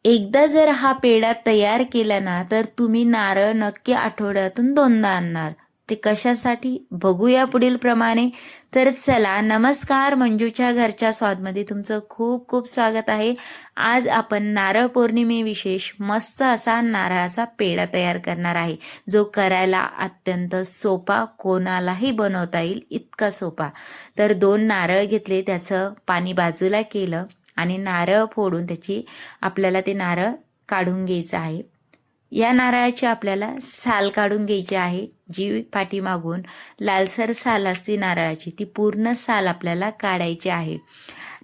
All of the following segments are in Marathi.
एकदा जर हा पेढा तयार केला ना तर तुम्ही नारळ नक्की आठवड्यातून 2दा आणणार. ते कशासाठी बघूया पुढील प्रमाणे. तर चला, नमस्कार, मंजूच्या घरच्या स्वादमध्ये तुमचं खूप खूप स्वागत आहे. आज आपण नारळ पौर्णिमेविशेष मस्त असा नारळाचा पेढा तयार करणार आहे, जो करायला अत्यंत सोपा, कोणालाही बनवता येईल इतका सोपा. तर 2 नारळ घेतले, त्याचं पाणी बाजूला केलं आणि नारळ फोडून आपल्याला ते नारळ काढून घ्यायचं आहे. या नारळाची आपल्याला साल काढून घ्यायची आहे. जी पाठीमागून लालसर साल असते नारळाची, ती पूर्ण साल आपल्याला काढायची आहे.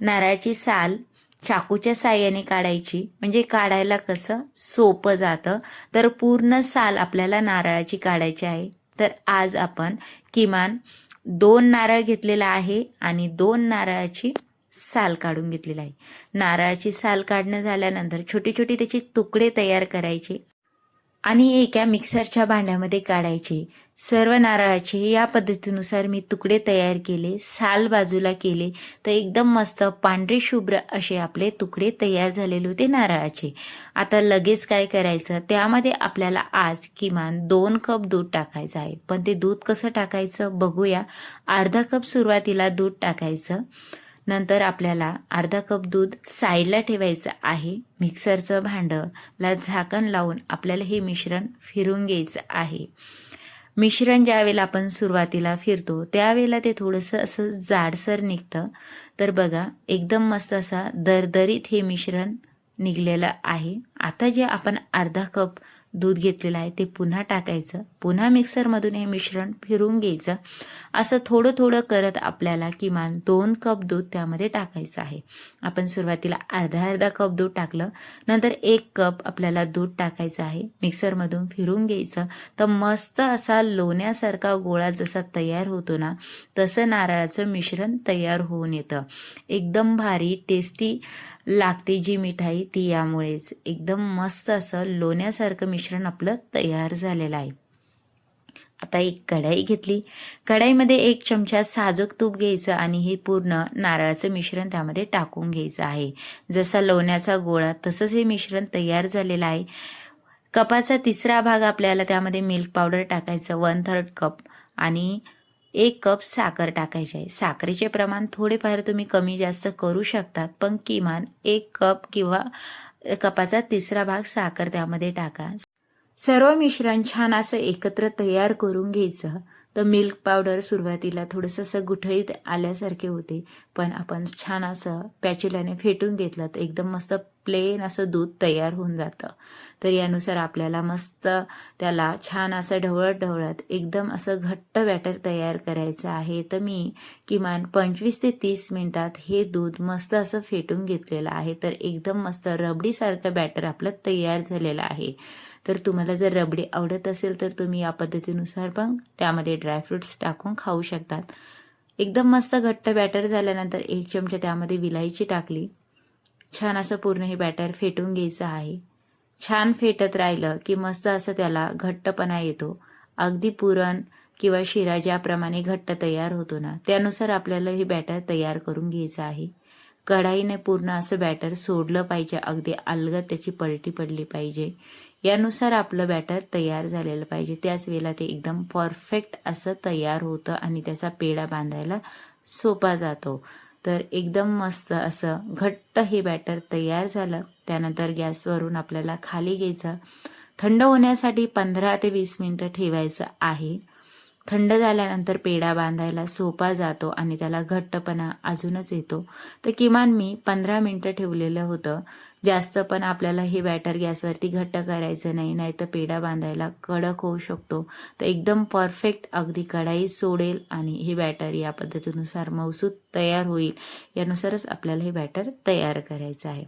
नारळाची साल चाकूच्या साहाय्याने काढायची, म्हणजे काढायला कसं सोपं जातं. तर पूर्ण साल आपल्याला नारळाची काढायची आहे. तर आज आपण किमान 2 नारळ घेतलेला आहे आणि 2 नारळाची साल काढून घेतलेला आहे. नारळाची साल काढणं झाल्यानंतर छोटे छोटे त्याचे तुकडे तयार करायचे आणि एका मिक्सरच्या भांड्यामध्ये काढायचे. सर्व नारळाचे या पद्धतीनुसार मी तुकडे तयार केले, साल बाजूला केले, तर एकदम मस्त पांढरे शुभ्र असे आपले तुकडे तयार झालेले होते नारळाचे. आता लगेच काय करायचं, त्यामध्ये आपल्याला आज किमान 2 कप दूध टाकायचं आहे. पण ते दूध कसं टाकायचं बघूया. अर्धा कप सुरुवातीला दूध टाकायचं. नंतर आपल्याला अर्धा कप दूध साईडला ठेवायचं आहे. मिक्सरचं भांडंला झाकण लावून आपल्याला हे मिश्रण फिरून घ्यायचं आहे. मिश्रण ज्यावेळेला आपण सुरुवातीला फिरतो त्यावेळेला ते थोडंसं असं जाडसर निघतं. तर बघा, एकदम मस्त असा दरदरीत हे मिश्रण निघलेलं आहे. आता जे आपण अर्धा कप दूध घेतलेलं आहे ते पुन्हा टाकायचं. पुन्हा मिक्सरमधून हे मिश्रण फिरून घ्यायचं. असं थोडं थोडं करत आपल्याला किमान 2 कप दूध त्यामध्ये टाकायचं आहे. आपण सुरुवातीला अर्धा कप दूध टाकलं, नंतर 1 कप आपल्याला दूध टाकायचं आहे. मिक्सरमधून फिरून घ्यायचं. तर मस्त असा लोण्यासारखा गोळा जसा तयार होतो ना, तसं नारळाचं मिश्रण तयार होऊन येतं. एकदम भारी टेस्टी लागते जी मिठाई ती यामुळेच. एकदम मस्त असं लोण्यासारखं मिश्रण आपलं तयार झालेलं आहे. आता एक कढाई घेतली. कढाईमध्ये 1 चमचा साजूक तूप घ्यायचं आणि हे पूर्ण नारळाचं मिश्रण त्यामध्ये टाकून घ्यायचं आहे. जसा लोण्याचा गोळा तसंच हे मिश्रण तयार झालेलं आहे. कपाचा 3रा भाग आपल्याला त्यामध्ये मिल्क पावडर टाकायचं, 1/3 कप, आणि 1 कप साखर टाकायची आहे. साखरेचे प्रमाण थोडेफार तुम्ही कमी जास्त करू शकतात, पण किमान 1 कप किंवा कपाचा 3रा भाग साखर त्यामध्ये टाका. सर्व मिश्रण छान असं एकत्र तयार करून घ्यायचं. तर मिल्क पावडर सुरुवातीला थोडंसं असं गुठळीत आल्यासारखे होते, पण आपण छान असं पॅच्युलाने फेटून घेतलं तर एकदम मस्त प्लेन असं दूध तयार होऊन जातं. तर यानुसार आपल्याला मस्त त्याला छान असं ढवळत ढवळत एकदम असं घट्ट बॅटर तयार करायचं आहे. तर मी किमान 25 ते 30 मिनिटात हे दूध मस्त असं फेटून घेतलेलं आहे. तर एकदम मस्त रबडीसारखं बॅटर आपलं तयार झालेलं आहे. तर तुम्हाला जर रबडी आवडत असेल तर तुम्ही या पद्धतीनुसार पण त्यामध्ये ड्रायफ्रूट्स टाकून खाऊ शकतात. एकदम मस्त घट्ट बॅटर झाल्यानंतर 1 चमचा त्यामध्ये विलायची टाकली. छान असं पूर्ण हे बॅटर फेटून घ्यायचं आहे. छान फेटत राहिलं की मस्त असं त्याला घट्टपणा येतो. अगदी पुरण किंवा शिरा ज्याप्रमाणे घट्ट तयार होतो ना, त्यानुसार आपल्याला हे बॅटर तयार करून घ्यायचं आहे. कढाईने पूर्ण असं बॅटर सोडलं पाहिजे, अगदी अलगद त्याची पलटी पडली पाहिजे. यानुसार आपलं बॅटर तयार झालेलं पाहिजे. त्याच वेळेला ते एकदम परफेक्ट असं तयार होतं आणि त्याचा पेढा बांधायला सोपा जातो. तर एकदम मस्त असं घट्ट हे बॅटर तयार झालं. त्यानंतर गॅसवरून आपल्याला खाली घ्यायचं. थंड होण्यासाठी 15 ते 20 मिनिटं ठेवायचं आहे. थंड झाल्यानंतर पेढा बांधायला सोपा जातो आणि त्याला घट्टपणा अजूनच येतो. तर किमान मी 15 मिनिटं ठेवलेलं होतं. जास्त पण आपल्याला हे बॅटर गॅसवरती घट्ट करायचं नाही, नाहीतर पेढा बांधायला कडक होऊ शकतो. तर एकदम परफेक्ट अगदी कढाई सोडेल आणि हे बॅटर या पद्धतीनुसार मऊसूत तयार होईल, यानुसारच आपल्याला हे बॅटर तयार करायचं आहे.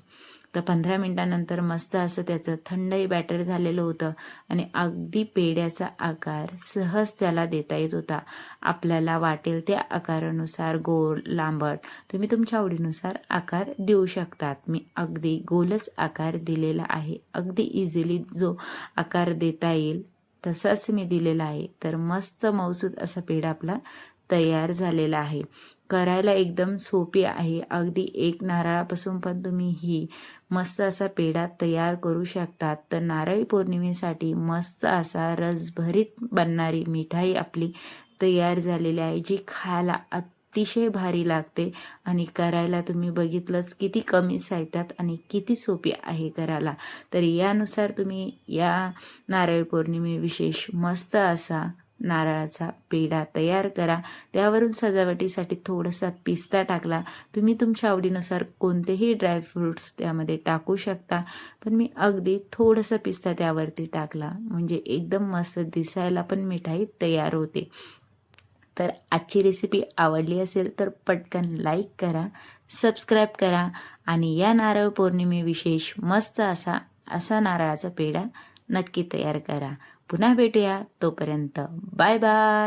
तर 15 मिनिटानंतर मस्त असं त्याचं थंडही बॅटर झालेलं होतं आणि अगदी पेढ्याचा आकार सहज त्याला देता येत होता. आपल्याला वाटेल त्या आकारानुसार गोल, लांबट तुम्ही तुमच्या आवडीनुसार आकार देऊ शकतात. मी अगदी गोलच आकार दिलेला आहे. अगदी इझिली जो आकार देता येईल तसाच मी दिलेला आहे. तर मस्त मऊसूत असा पेढा आपला तयार झालेला आहे. करायला एकदम सोपी आहे. अगदी एक नारळापासून पण तुम्ही ही मस्त असा पेढा तयार करू शकतात. तर नारळी पौर्णिमेसाठी मस्त असा रसभरीत बनणारी मिठाई आपली तयार झालेली आहे, जी खायला अतिशय भारी लागते आणि करायला तुम्ही बघितलंच किती कमी साहित्यात आणि किती सोपी आहे करायला. तर यानुसार तुम्ही या नारळी पौर्णिमे विशेष मस्त असा नारळाचा पेढा तयार करा. त्यावरून सजावटीसाठी थोडासा पिस्ता टाकला. तुम्ही तुमच्या आवडीनुसार कोणतेही ड्रायफ्रूट्स त्यामध्ये टाकू शकता, पण मी अगदी थोडंसं पिस्ता त्यावरती टाकला, म्हणजे एकदम मस्त दिसायला पण मिठाई तयार होते. तर आजची रेसिपी आवडली असेल तर पटकन लाईक करा, सबस्क्राईब करा आणि या नारळ पौर्णिमे विशेष मस्त असा नारळाचा पेढा नक्की तयार करा. पुन्हा भेटूया, तोपर्यंत बाय बाय.